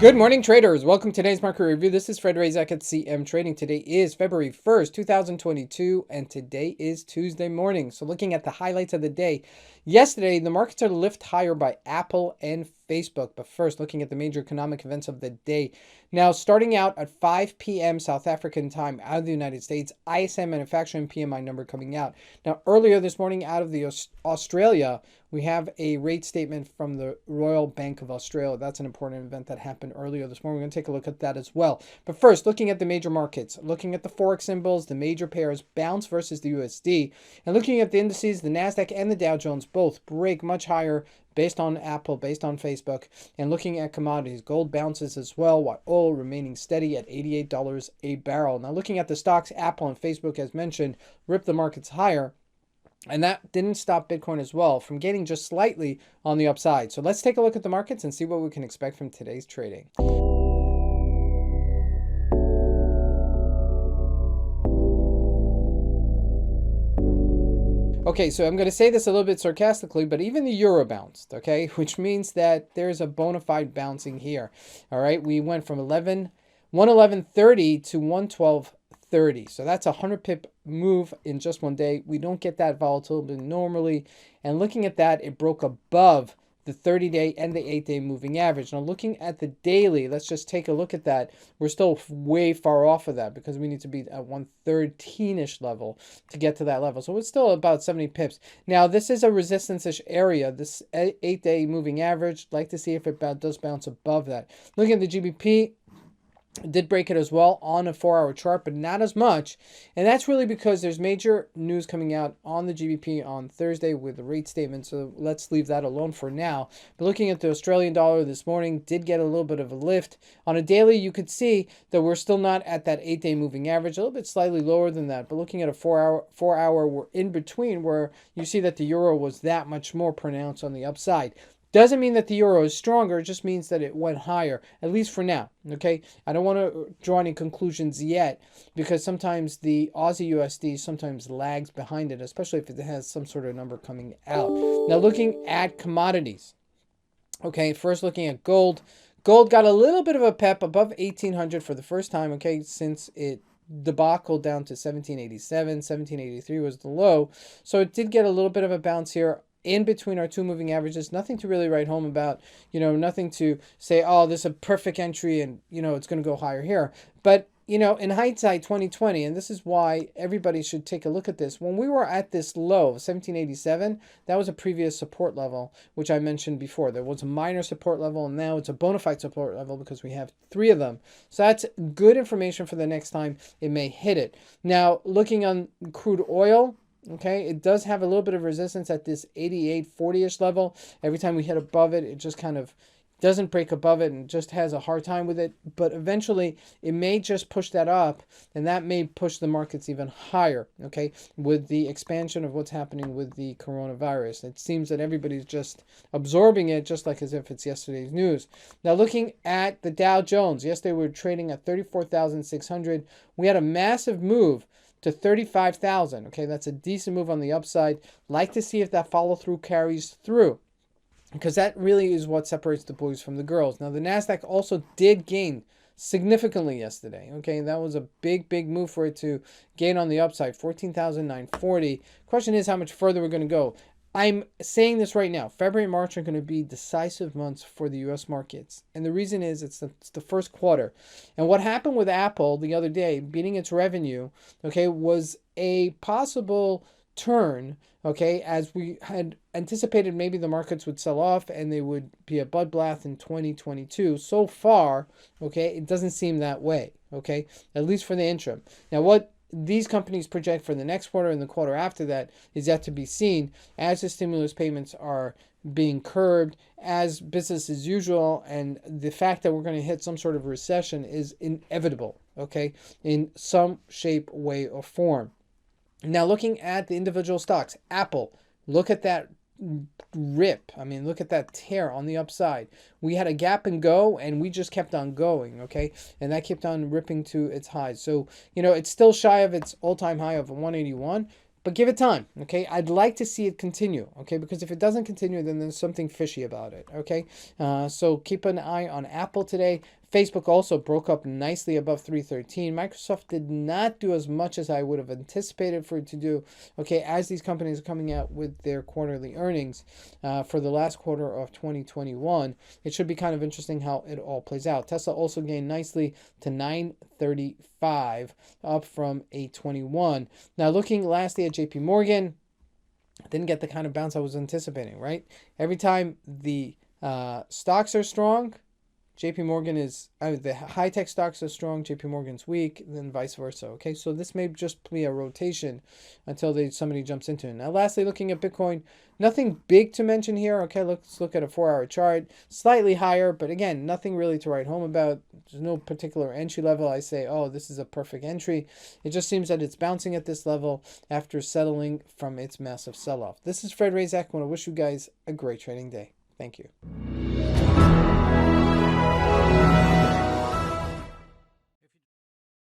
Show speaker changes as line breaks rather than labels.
Good morning, traders. Welcome to today's market review. This is Fred Razak at CM Trading. Today is February 1st, 2022, and today is Tuesday morning. So looking at the highlights of the day, yesterday the markets are lifted higher by Apple and Facebook. But first, looking at the major economic events of the day. Now, starting out at 5 p.m. South African time out of the United States, ISM Manufacturing PMI number coming out. Now, earlier this morning out of the Australia, we have a rate statement from the Royal Bank of Australia. That's an important event that happened earlier this morning. We're going to take a look at that as well. But first, looking at the major markets, looking at the Forex symbols, the major pairs, bounce versus the USD, and looking at the indices, the NASDAQ and the Dow Jones both break much higher based on Apple, based on Facebook, and looking at commodities, gold bounces as well, while oil remaining steady at $88 a barrel. Now, looking at the stocks, Apple and Facebook, as mentioned, ripped the markets higher. And that didn't stop Bitcoin as well from gaining just slightly on the upside. So let's take a look at the markets and see what we can expect from today's trading. Okay, so I'm going to say this a little bit sarcastically, but even the euro bounced, okay, which means that there's a bona fide bouncing here. All right, we went from 111.30 to 112.30. So that's a 100 pip move in just one day. We don't get that volatile normally. And looking at that, it broke above the 30-day and the 8-day moving average. Now, looking at the daily, let's just take a look at that. We're still way far off of that because we need to be at 113-ish level to get to that level. So it's still about 70 pips. Now, this is a resistance-ish area. This 8-day moving average, like to see if it does bounce above that. Looking at the GBP, did break it as well on a 4-hour chart, but not as much. And that's really because there's major news coming out on the GBP on Thursday with the rate statement. So let's leave that alone for now. But looking at the Australian dollar this morning, did get a little bit of a lift. On a daily, you could see that we're still not at that 8-day moving average, a little bit slightly lower than that. But looking at a 4-hour, we're in between where you see that the euro was that much more pronounced on the upside. Doesn't mean that the euro is stronger. It just means that it went higher, at least for now. Okay, I don't want to draw any conclusions yet because sometimes the Aussie USD sometimes lags behind it, especially if it has some sort of number coming out. Now, looking at commodities. Okay, first looking at gold. Gold got a little bit of a pep above 1,800 for the first time, okay, since it debacle down to 1787, 1783 was the low. So it did get a little bit of a bounce here in between our two moving averages. Nothing to really write home about, nothing to say, oh, this is a perfect entry and, it's going to go higher here. But, in hindsight, 2020, and this is why everybody should take a look at this. When we were at this low of 1787, that was a previous support level, which I mentioned before. There was a minor support level, and now it's a bona fide support level because we have 3 of them. So that's good information for the next time it may hit it. Now, looking on crude oil, okay, it does have a little bit of resistance at this 88.40-ish level. Every time we hit above it, it just kind of doesn't break above it and just has a hard time with it. But eventually, it may just push that up, and that may push the markets even higher, okay, with the expansion of what's happening with the coronavirus. It seems that everybody's just absorbing it just like as if it's yesterday's news. Now, looking at the Dow Jones, yesterday we were trading at 34,600. We had a massive move to 35,000. Okay, that's a decent move on the upside. Like to see if that follow through carries through, because that really is what separates the boys from the girls. Now, the NASDAQ also did gain significantly yesterday. Okay, that was a big move for it to gain on the upside, 14,940. Question is how much further we're going to go. I'm saying this right now. February and March are going to be decisive months for the U.S. markets. And the reason is it's the first quarter. And what happened with Apple the other day, beating its revenue, okay, was a possible turn, okay, as we had anticipated maybe the markets would sell off and they would be a bloodbath in 2022. So far, okay, it doesn't seem that way, okay, at least for the interim. Now, what these companies project for the next quarter and the quarter after that is yet to be seen as the stimulus payments are being curbed, as business as usual, and the fact that we're going to hit some sort of recession is inevitable, okay, in some shape, way, or form. Now, looking at the individual stocks, Apple, look at that rip. I mean, look at that tear on the upside. We had a gap and go, and we just kept on going, okay? And that kept on ripping to its highs. So, it's still shy of its all-time high of 181, But give it time, okay? I'd like to see it continue, okay? Because if it doesn't continue, then there's something fishy about it, okay? So keep an eye on Apple today. Facebook also broke up nicely above 313. Microsoft did not do as much as I would have anticipated for it to do, okay, as these companies are coming out with their quarterly earnings for the last quarter of 2021. It should be kind of interesting how it all plays out. Tesla also gained nicely to 935, up from 821. Now, looking lastly at Jpmorgan, didn't get the kind of bounce I was anticipating, right? Every time the stocks are strong, Jpmorgan is, the high-tech stocks are strong, Jpmorgan's weak, then vice versa, okay? So this may just be a rotation until somebody jumps into it. Now, lastly, looking at Bitcoin, nothing big to mention here, okay? Let's look at a 4-hour chart, slightly higher, but again, nothing really to write home about. There's no particular entry level. I say, oh, this is a perfect entry. It just seems that it's bouncing at this level after settling from its massive sell-off. This is Fred Razak. I want to wish you guys a great trading day. Thank you.